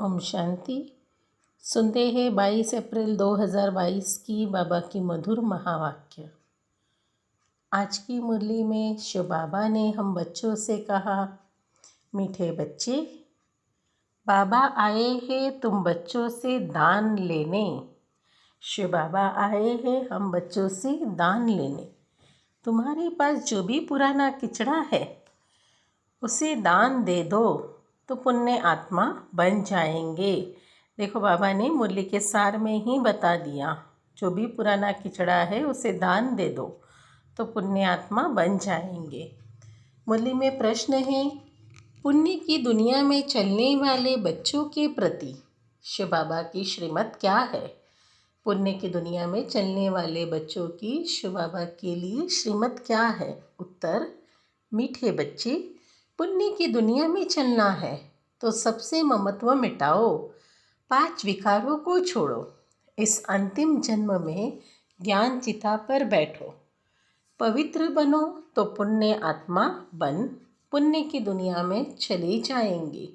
ओम शांति। सुनते हैं 22 अप्रैल 2022 की बाबा की मधुर महावाक्य। आज की मुरली में शिव बाबा ने हम बच्चों से कहा, मीठे बच्चे, बाबा आए हैं तुम बच्चों से दान लेने। शिव बाबा आए हैं हम बच्चों से दान लेने। तुम्हारे पास जो भी पुराना किचड़ा है उसे दान दे दो तो पुण्य आत्मा बन जाएंगे। देखो, बाबा ने मुरली के सार में ही बता दिया, जो भी पुराना किचड़ा है उसे दान दे दो तो पुण्य आत्मा बन जाएंगे। मुरली में प्रश्न है, पुण्य की दुनिया में चलने वाले बच्चों के प्रति शिव बाबा की श्रीमत क्या है? पुण्य की दुनिया में चलने वाले बच्चों की शिव बाबा के लिए श्रीमत क्या है? उत्तर, मीठे बच्चे, पुण्य की दुनिया में चलना है तो सबसे ममत्व मिटाओ, 5 विकारों को छोड़ो, इस अंतिम जन्म में ज्ञान चिता पर बैठो, पवित्र बनो तो पुण्य आत्मा बन पुण्य की दुनिया में चले जाएंगे।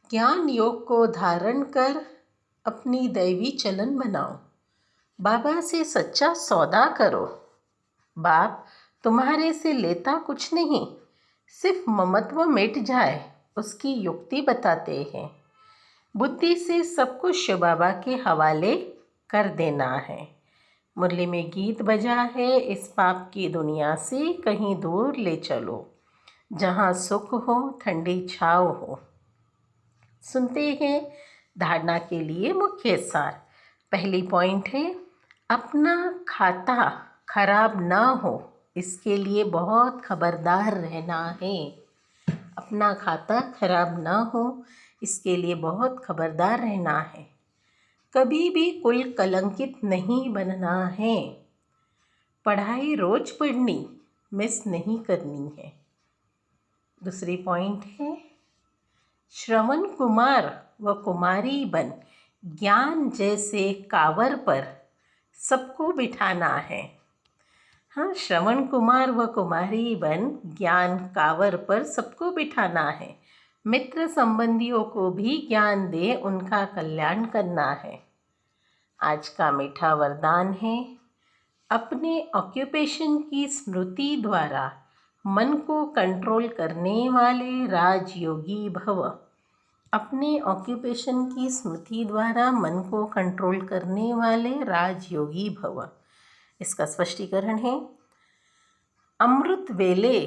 ज्ञान योग को धारण कर अपनी दैवी चलन बनाओ, बाबा से सच्चा सौदा करो। बाप तुम्हारे से लेता कुछ नहीं, सिर्फ ममत्व मिट जाए उसकी युक्ति बताते हैं। बुद्धि से सब कुछ शिव बाबा के हवाले कर देना है। मुरली में गीत बजा है, इस पाप की दुनिया से कहीं दूर ले चलो, जहाँ सुख हो ठंडी छाव हो। सुनते हैं धारणा के लिए मुख्य सार। पहली पॉइंट है, अपना खाता खराब ना हो इसके लिए बहुत खबरदार रहना है। अपना खाता खराब ना हो इसके लिए बहुत खबरदार रहना है। कभी भी कुल कलंकित नहीं बनना है। पढ़ाई रोज पढ़नी, मिस नहीं करनी है। दूसरी पॉइंट है, श्रवण कुमार व कुमारी बन ज्ञान जैसे कावर पर सबको बिठाना है। हाँ, श्रवण कुमार व कुमारी बन ज्ञान कावर पर सबको बिठाना है। मित्र संबंधियों को भी ज्ञान दे उनका कल्याण करना है। आज का मीठा वरदान है, अपने ऑक्यूपेशन की स्मृति द्वारा मन को कंट्रोल करने वाले राजयोगी भव। अपने ऑक्यूपेशन की स्मृति द्वारा मन को कंट्रोल करने वाले राजयोगी भव। इसका स्पष्टीकरण है, अमृत वेले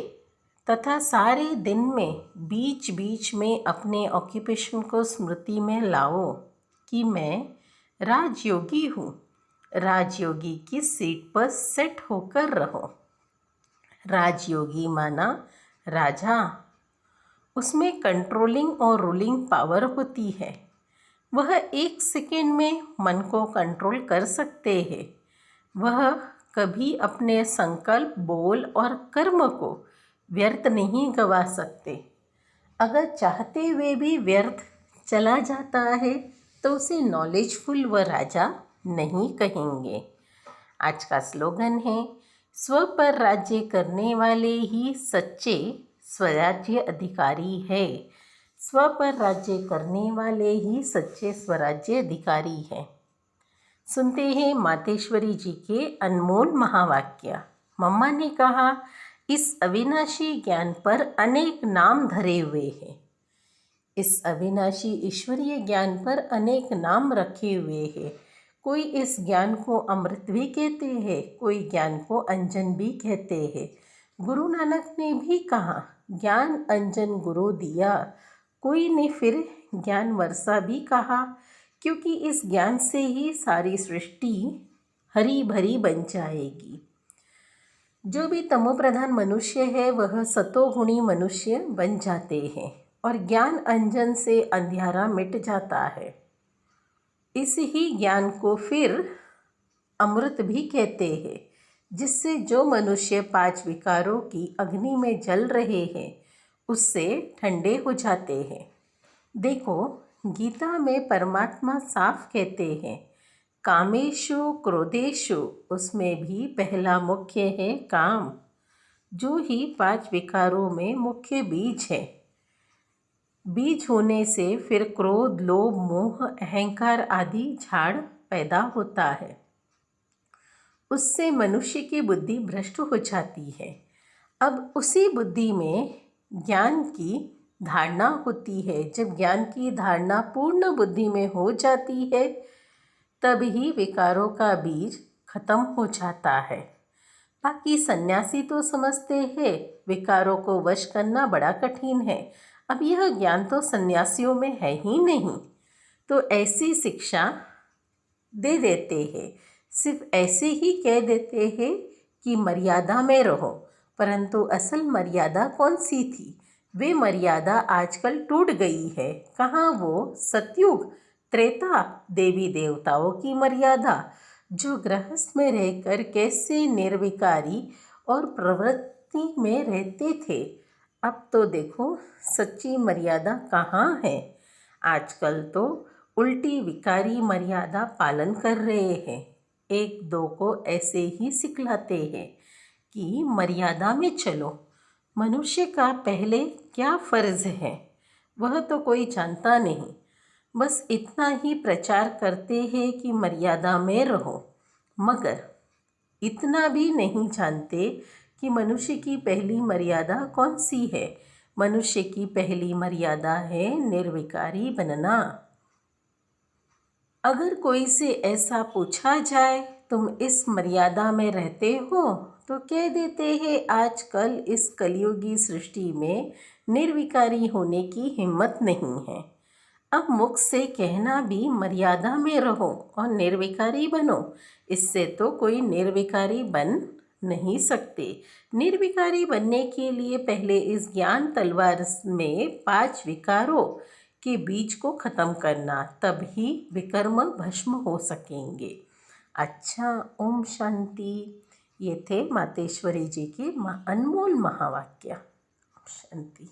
तथा सारे दिन में बीच बीच में अपने ऑक्यूपेशन को स्मृति में लाओ कि मैं राजयोगी हूँ। राजयोगी की सीट पर सेट होकर रहो। राजयोगी माना राजा, उसमें कंट्रोलिंग और रूलिंग पावर होती है। वह 1 सेकेंड में मन को कंट्रोल कर सकते हैं। वह कभी अपने संकल्प, बोल और कर्म को व्यर्थ नहीं गवा सकते। अगर चाहते हुए भी व्यर्थ चला जाता है तो उसे नॉलेजफुल व राजा नहीं कहेंगे। आज का स्लोगन है, स्व पर राज्य करने वाले ही सच्चे स्वराज्य अधिकारी है। स्व पर राज्य करने वाले ही सच्चे स्वराज्य अधिकारी हैं। सुनते हैं मातेश्वरी जी के अनमोल महावाक्य। मम्मा ने कहा, इस अविनाशी ज्ञान पर अनेक नाम धरे हुए हैं। इस अविनाशी ईश्वरीय ज्ञान पर अनेक नाम रखे हुए हैं। कोई इस ज्ञान को अमृत भी कहते हैं, कोई ज्ञान को अंजन भी कहते हैं। गुरु नानक ने भी कहा, ज्ञान अंजन गुरु दिया। कोई ने फिर ज्ञान वर्षा भी कहा, क्योंकि इस ज्ञान से ही सारी सृष्टि हरी भरी बन जाएगी। जो भी तमोप्रधान मनुष्य है वह सतोगुणी मनुष्य बन जाते हैं और ज्ञान अंजन से अंधियारा मिट जाता है। इस ही ज्ञान को फिर अमृत भी कहते हैं, जिससे जो मनुष्य 5 विकारों की अग्नि में जल रहे हैं उससे ठंडे हो जाते हैं। देखो, गीता में परमात्मा साफ कहते हैं, कामेषु क्रोधेषु, उसमें भी पहला मुख्य है काम, जो ही 5 विकारों में मुख्य बीज है। बीज होने से फिर क्रोध, लोभ, मोह, अहंकार आदि झाड़ पैदा होता है। उससे मनुष्य की बुद्धि भ्रष्ट हो जाती है। अब उसी बुद्धि में ज्ञान की धारणा होती है। जब ज्ञान की धारणा पूर्ण बुद्धि में हो जाती है तभी विकारों का बीज खत्म हो जाता है। बाकी सन्यासी तो समझते हैं विकारों को वश करना बड़ा कठिन है। अब यह ज्ञान तो सन्यासियों में है ही नहीं, तो ऐसी शिक्षा दे देते हैं। सिर्फ ऐसे ही कह देते हैं कि मर्यादा में रहो, परंतु असल मर्यादा कौन सी थी? वे मर्यादा आजकल टूट गई है। कहाँ वो सतयुग, त्रेता, देवी देवताओं की मर्यादा, जो गृहस्थ में रहकर कैसे निर्विकारी और प्रवृत्ति में रहते थे। अब तो देखो सच्ची मर्यादा कहाँ है। आजकल तो उल्टी विकारी मर्यादा पालन कर रहे हैं। एक दो को ऐसे ही सिखलाते हैं कि मर्यादा में चलो। मनुष्य का पहले क्या फ़र्ज़ है वह तो कोई जानता नहीं। बस इतना ही प्रचार करते हैं कि मर्यादा में रहो, मगर इतना भी नहीं जानते कि मनुष्य की पहली मर्यादा कौन सी है। मनुष्य की पहली मर्यादा है निर्विकारी बनना। अगर कोई से ऐसा पूछा जाए तुम इस मर्यादा में रहते हो, तो कह देते हैं आजकल इस कलयुगी सृष्टि में निर्विकारी होने की हिम्मत नहीं है। अब मुख से कहना भी मर्यादा में रहो और निर्विकारी बनो, इससे तो कोई निर्विकारी बन नहीं सकते। निर्विकारी बनने के लिए पहले इस ज्ञान तलवार में 5 विकारों के बीज को खत्म करना, तभी विकर्म भस्म हो सकेंगे। अच्छा, ओम शांति। ये थे मातेश्वरी जी के अनमोल महावाक्य। शांति।